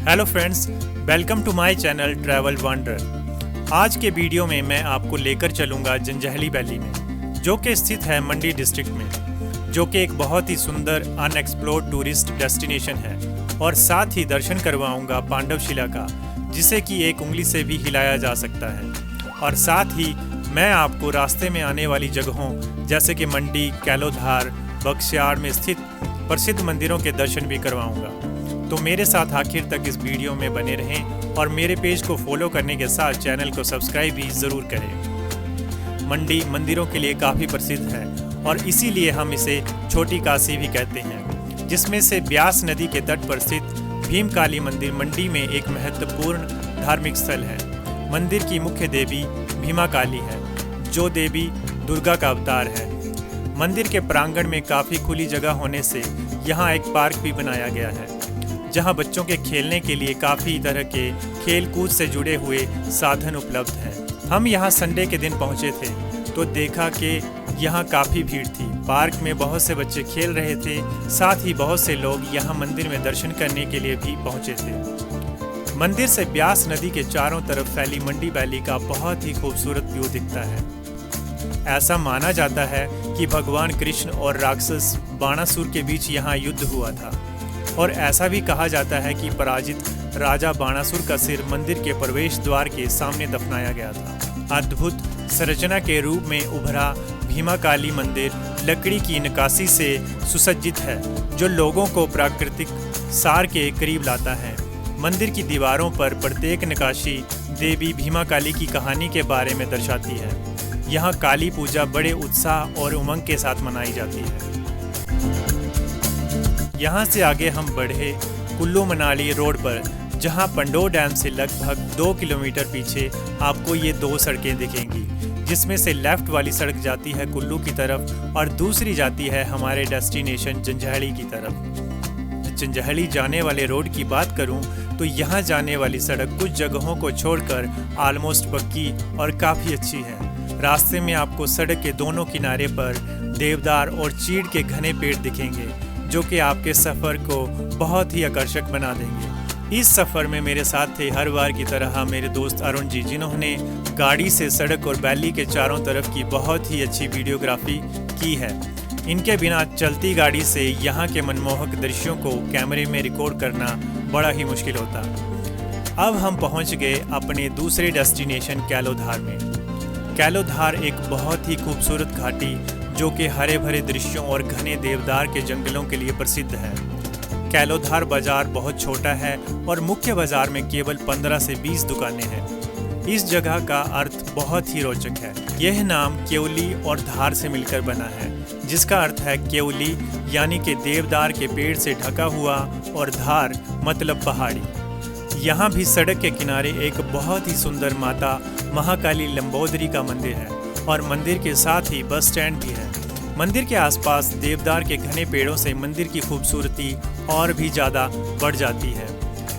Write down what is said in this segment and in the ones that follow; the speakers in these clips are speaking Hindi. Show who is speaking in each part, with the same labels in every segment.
Speaker 1: Hello friends, welcome to my channel travel wonder. आज के वीडियो में मैं आपको लेकर चलूँगा जंजैहली वैली में, जो कि स्थित है मंडी डिस्ट्रिक्ट में, जो कि एक बहुत ही सुंदर अनएक्सप्लोर्ड टूरिस्ट डेस्टिनेशन है। और साथ ही दर्शन करवाऊँगा पांडव शिला का, जिसे कि एक उंगली से भी हिलाया जा सकता है। और साथ ही मैं आपको रास्ते में आने वाली जगहों जैसे कि मंडी, कैलोधार, बख्शियाड़ में स्थित प्रसिद्ध मंदिरों के दर्शन भी करवाऊँगा। तो मेरे साथ आखिर तक इस वीडियो में बने रहें और मेरे पेज को फॉलो करने के साथ चैनल को सब्सक्राइब भी ज़रूर करें। मंडी मंदिरों के लिए काफ़ी प्रसिद्ध है और इसीलिए हम इसे छोटी काशी भी कहते हैं, जिसमें से ब्यास नदी के तट पर स्थित भीमकाली मंदिर मंडी में एक महत्वपूर्ण धार्मिक स्थल है। मंदिर की मुख्य देवी भीमा काली है, जो देवी दुर्गा का अवतार है। मंदिर के प्रांगण में काफ़ी खुली जगह होने से यहाँ एक पार्क भी बनाया गया है, जहां बच्चों के खेलने के लिए काफ़ी तरह के खेल कूद से जुड़े हुए साधन उपलब्ध हैं। हम यहां संडे के दिन पहुंचे थे तो देखा कि यहां काफ़ी भीड़ थी। पार्क में बहुत से बच्चे खेल रहे थे, साथ ही बहुत से लोग यहां मंदिर में दर्शन करने के लिए भी पहुंचे थे। मंदिर से ब्यास नदी के चारों तरफ फैली मंडी वैली का बहुत ही खूबसूरत व्यू दिखता है। ऐसा माना जाता है कि भगवान कृष्ण और राक्षस बाणासुर के बीच यहाँ युद्ध हुआ था, और ऐसा भी कहा जाता है कि पराजित राजा बाणासुर का सिर मंदिर के प्रवेश द्वार के सामने दफनाया गया था। अद्भुत संरचना के रूप में उभरा भीमा काली मंदिर लकड़ी की नक्काशी से सुसज्जित है, जो लोगों को प्राकृतिक सार के करीब लाता है। मंदिर की दीवारों पर प्रत्येक नक्काशी देवी भीमा काली की कहानी के बारे में दर्शाती है। यहाँ काली पूजा बड़े उत्साह और उमंग के साथ मनाई जाती है। यहाँ से आगे हम बढ़े कुल्लू मनाली रोड पर, जहाँ पंडोह डैम से लगभग 2 किलोमीटर पीछे आपको ये दो सड़कें दिखेंगी, जिसमें से लेफ्ट वाली सड़क जाती है कुल्लू की तरफ और दूसरी जाती है हमारे डेस्टिनेशन जंजैहली की तरफ। जंजैहली जाने वाले रोड की बात करूँ तो यहाँ जाने वाली सड़क कुछ जगहों को छोड़कर ऑलमोस्ट पक्की और काफ़ी अच्छी है। रास्ते में आपको सड़क के दोनों किनारे पर देवदार और चीड़ के घने पेड़ दिखेंगे, जो कि आपके सफ़र को बहुत ही आकर्षक बना देंगे। इस सफ़र में मेरे साथ थे हर बार की तरह मेरे दोस्त अरुण जी, जिन्होंने गाड़ी से सड़क और वैली के चारों तरफ की बहुत ही अच्छी वीडियोग्राफी की है। इनके बिना चलती गाड़ी से यहाँ के मनमोहक दृश्यों को कैमरे में रिकॉर्ड करना बड़ा ही मुश्किल होता। अब हम पहुँच गए अपने दूसरे डेस्टिनेशन कैलोधार में। कैलोधार एक बहुत ही खूबसूरत घाटी, जो कि हरे भरे दृश्यों और घने देवदार के जंगलों के लिए प्रसिद्ध है। कैलोधार बाजार बहुत छोटा है और मुख्य बाजार में केवल 15 से 20 दुकानें हैं। इस जगह का अर्थ बहुत ही रोचक है। यह नाम केवली और धार से मिलकर बना है, जिसका अर्थ है केवली यानी कि देवदार के पेड़ से ढका हुआ और धार मतलब पहाड़ी। यहाँ भी सड़क के किनारे एक बहुत ही सुंदर माता महाकाली लंबोदरी का मंदिर है और मंदिर के साथ ही बस स्टैंड भी है। मंदिर के आसपास देवदार के घने पेड़ों से मंदिर की खूबसूरती और भी ज़्यादा बढ़ जाती है।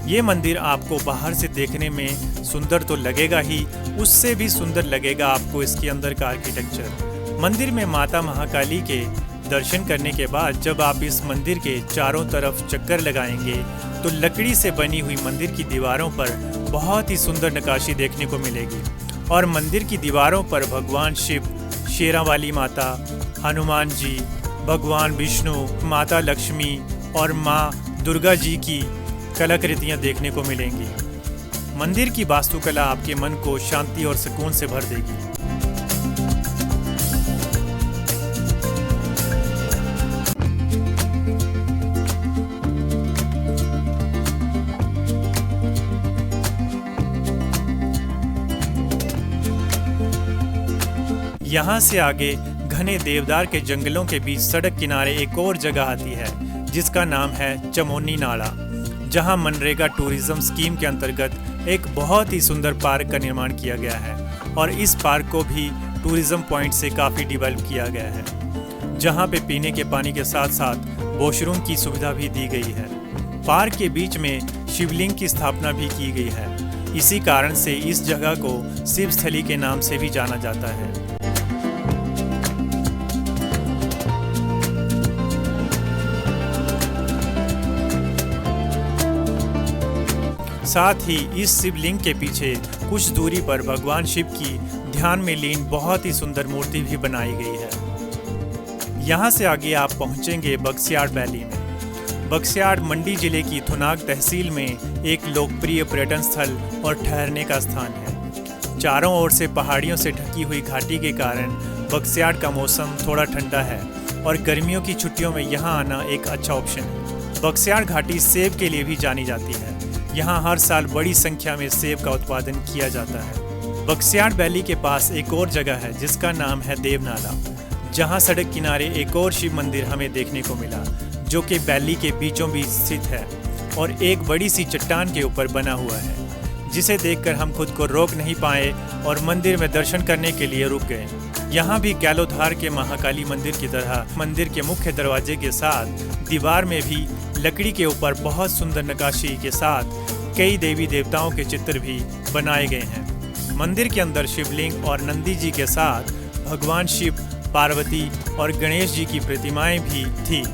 Speaker 1: ये मंदिर आपको बाहर से देखने में सुंदर तो लगेगा ही, उससे भी सुंदर लगेगा आपको इसके अंदर का आर्किटेक्चर। मंदिर में माता महाकाली के दर्शन करने के बाद जब आप इस मंदिर के चारों तरफ चक्कर लगाएंगे तो लकड़ी से बनी हुई मंदिर की दीवारों पर बहुत ही सुंदर नक्काशी देखने को मिलेगी। और मंदिर की दीवारों पर भगवान शिव, शेरावाली माता, हनुमान जी, भगवान विष्णु, माता लक्ष्मी और माँ दुर्गा जी की कलाकृतियाँ देखने को मिलेंगी। मंदिर की वास्तुकला आपके मन को शांति और सुकून से भर देगी। यहाँ से आगे घने देवदार के जंगलों के बीच सड़क किनारे एक और जगह आती है, जिसका नाम है चमोनी नाला, जहाँ मनरेगा टूरिज्म स्कीम के अंतर्गत एक बहुत ही सुंदर पार्क का निर्माण किया गया है। और इस पार्क को भी टूरिज्म पॉइंट से काफ़ी डेवलप किया गया है, जहाँ पे पीने के पानी के साथ साथ वॉशरूम की सुविधा भी दी गई है। पार्क के बीच में शिवलिंग की स्थापना भी की गई है। इसी कारण से इस जगह को शिव स्थली के नाम से भी जाना जाता है। साथ ही इस शिवलिंग के पीछे कुछ दूरी पर भगवान शिव की ध्यान में लीन बहुत ही सुंदर मूर्ति भी बनाई गई है। यहाँ से आगे आप पहुँचेंगे बक्सियाड़ वैली में। बक्सियाड़ मंडी जिले की थुनाग तहसील में एक लोकप्रिय पर्यटन स्थल और ठहरने का स्थान है। चारों ओर से पहाड़ियों से ढकी हुई घाटी के कारण बक्सियाड़ का मौसम थोड़ा ठंडा है और गर्मियों की छुट्टियों में यहाँ आना एक अच्छा ऑप्शन है। बक्सियाड़ घाटी सेब के लिए भी जानी जाती है। यहाँ हर साल बड़ी संख्या में सेब का उत्पादन किया जाता है। बक्सियाड़ वैली के पास एक और जगह है जिसका नाम है देवनाला, जहाँ सड़क किनारे एक और शिव मंदिर हमें देखने को मिला, जो कि वैली के बीचों बीच स्थित है और एक बड़ी सी चट्टान के ऊपर बना हुआ है, जिसे देखकर हम खुद को रोक नहीं पाए और मंदिर में दर्शन करने के लिए रुक गए। यहाँ भी कैलोधार के महाकाली मंदिर की तरह मंदिर के मुख्य दरवाजे के साथ दीवार में भी लकड़ी के ऊपर बहुत सुंदर नक्काशी के साथ कई देवी देवताओं के चित्र भी बनाए गए हैं। मंदिर के अंदर शिवलिंग और नंदी जी के साथ भगवान शिव, पार्वती और गणेश जी की प्रतिमाएं भी थी।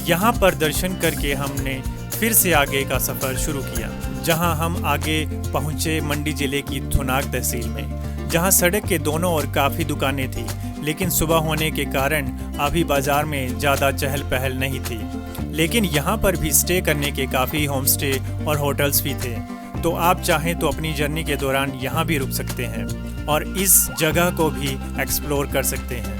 Speaker 1: यहाँ पर दर्शन करके हमने फिर से आगे का सफ़र शुरू किया, जहाँ हम आगे पहुँचे मंडी जिले की थुनाग तहसील में, जहाँ सड़क के दोनों ओर काफ़ी दुकानें थी, लेकिन सुबह होने के कारण अभी बाज़ार में ज़्यादा चहल पहल नहीं थी। लेकिन यहाँ पर भी स्टे करने के काफ़ी होम स्टे और होटल्स भी थे, तो आप चाहें तो अपनी जर्नी के दौरान यहाँ भी रुक सकते हैं और इस जगह को भी एक्सप्लोर कर सकते हैं।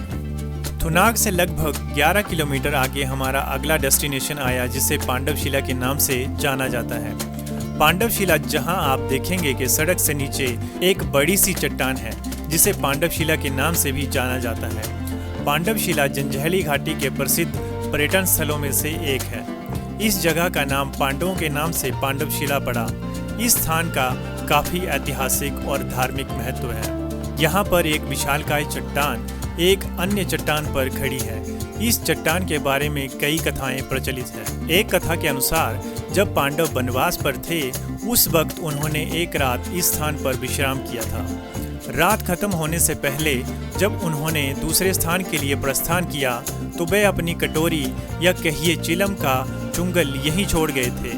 Speaker 1: थुनाग से लगभग 11 किलोमीटर आगे हमारा अगला डेस्टिनेशन आया, जिसे पांडवशिला के नाम से जाना जाता है। पांडवशिला, जहां आप देखेंगे कि सड़क से नीचे एक बड़ी सी चट्टान है, जिसे पांडवशिला के नाम से भी जाना जाता है। पांडवशिला जंजैहली घाटी के प्रसिद्ध पर्यटन स्थलों में से एक है। इस जगह का नाम पांडवों के नाम से पांडवशिला पड़ा। इस स्थान का काफ़ी ऐतिहासिक और धार्मिक महत्व है। यहाँ पर एक विशालकाय चट्टान एक अन्य चट्टान पर खड़ी है। इस चट्टान के बारे में कई कथाएं प्रचलित है। एक कथा के अनुसार जब पांडव वनवास पर थे, उस वक्त उन्होंने एक रात इस स्थान पर विश्राम किया था। रात खत्म होने से पहले जब उन्होंने दूसरे स्थान के लिए प्रस्थान किया, तो वे अपनी कटोरी या कहिए चिलम का चुंगल यहीं छोड़ गए थे,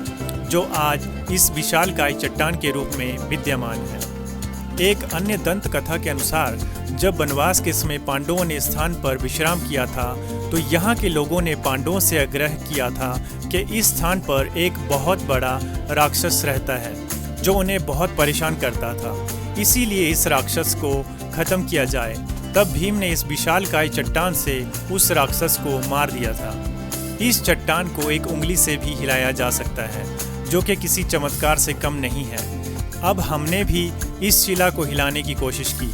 Speaker 1: जो आज इस विशालकाय चट्टान के रूप में विद्यमान है। एक अन्य दंत कथा के अनुसार जब वनवास के समय पांडवों ने स्थान पर विश्राम किया था, तो यहाँ के लोगों ने पांडवों से आग्रह किया था कि इस स्थान पर एक बहुत बड़ा राक्षस रहता है, जो उन्हें बहुत परेशान करता था। इसीलिए इस राक्षस को खत्म किया जाए। तब भीम ने इस विशालकाय चट्टान से उस राक्षस को मार दिया था। इस चट्टान को एक उंगली से भी हिलाया जा सकता है, जो कि किसी चमत्कार से कम नहीं है। अब हमने भी इस शिला को हिलाने की कोशिश की,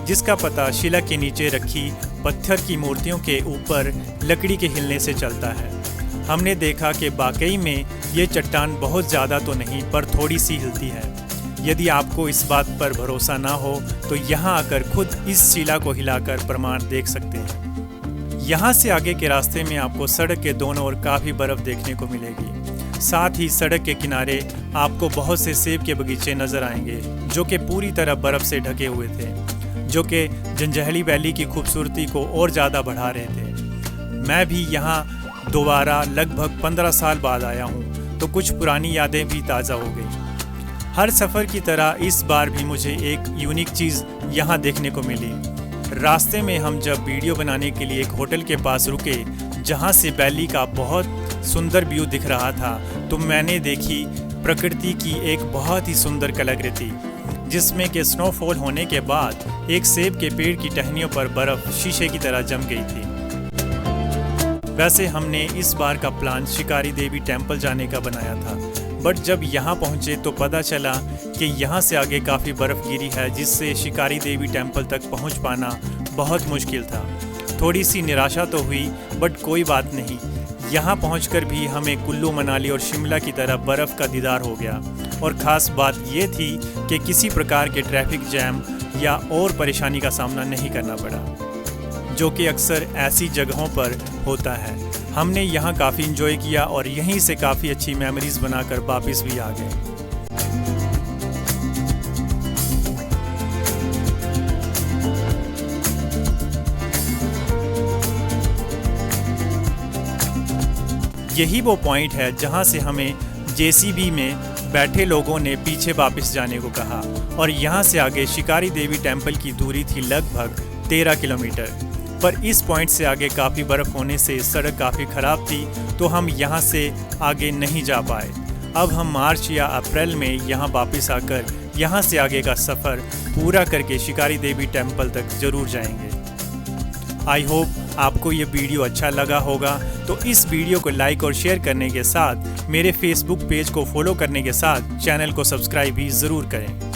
Speaker 1: जिसका पता शिला के नीचे रखी पत्थर की मूर्तियों के ऊपर लकड़ी के हिलने से चलता है। हमने देखा कि वाकई में ये चट्टान बहुत ज़्यादा तो नहीं, पर थोड़ी सी हिलती है। यदि आपको इस बात पर भरोसा ना हो, तो यहाँ आकर खुद इस शिला को हिलाकर प्रमाण देख सकते हैं। यहाँ से आगे के रास्ते में आपको सड़क के दोनों ओर काफ़ी बर्फ़ देखने को मिलेगी। साथ ही सड़क के किनारे आपको बहुत से सेब के बगीचे नज़र आएंगे, जो कि पूरी तरह बर्फ़ से ढके हुए थे, जो कि जंजैहली वैली की खूबसूरती को और ज़्यादा बढ़ा रहे थे। मैं भी यहाँ दोबारा लगभग 15 साल बाद आया हूँ, तो कुछ पुरानी यादें भी ताज़ा हो गई। हर सफ़र की तरह इस बार भी मुझे एक यूनिक चीज़ यहाँ देखने को मिली। रास्ते में हम जब वीडियो बनाने के लिए एक होटल के पास रुके, जहाँ से वैली का बहुत सुंदर व्यू दिख रहा था, तो मैंने देखी प्रकृति की एक बहुत ही सुंदर कलाकृति, जिसमें कि स्नोफॉल होने के बाद एक सेब के पेड़ की टहनियों पर बर्फ़ शीशे की तरह जम गई थी। वैसे हमने इस बार का प्लान शिकारी देवी टेम्पल जाने का बनाया था, बट जब यहाँ पहुँचे तो पता चला कि यहाँ से आगे काफ़ी बर्फ़ गिरी है, जिससे शिकारी देवी टेम्पल तक पहुँच पाना बहुत मुश्किल था। थोड़ी सी निराशा तो हुई, बट कोई बात नहीं। यहाँ पहुंचकर भी हमें कुल्लू मनाली और शिमला की तरह बर्फ़ का दीदार हो गया। और ख़ास बात ये थी कि किसी प्रकार के ट्रैफिक जैम या और परेशानी का सामना नहीं करना पड़ा, जो कि अक्सर ऐसी जगहों पर होता है। हमने यहाँ काफ़ी इंजॉय किया और यहीं से काफ़ी अच्छी मेमोरीज़ बनाकर वापस भी आ गए। यही वो पॉइंट है जहां से हमें जेसीबी में बैठे लोगों ने पीछे वापस जाने को कहा और यहाँ से आगे शिकारी देवी टेम्पल की दूरी थी लगभग 13 किलोमीटर। पर इस पॉइंट से आगे काफ़ी बर्फ़ होने से सड़क काफ़ी ख़राब थी, तो हम यहाँ से आगे नहीं जा पाए। अब हम मार्च या अप्रैल में यहाँ वापस आकर यहाँ से आगे का सफ़र पूरा करके शिकारी देवी टेम्पल तक ज़रूर जाएंगे। आई होप आपको ये वीडियो अच्छा लगा होगा, तो इस वीडियो को लाइक और शेयर करने के साथ मेरे फेसबुक पेज को फॉलो करने के साथ चैनल को सब्सक्राइब भी ज़रूर करें।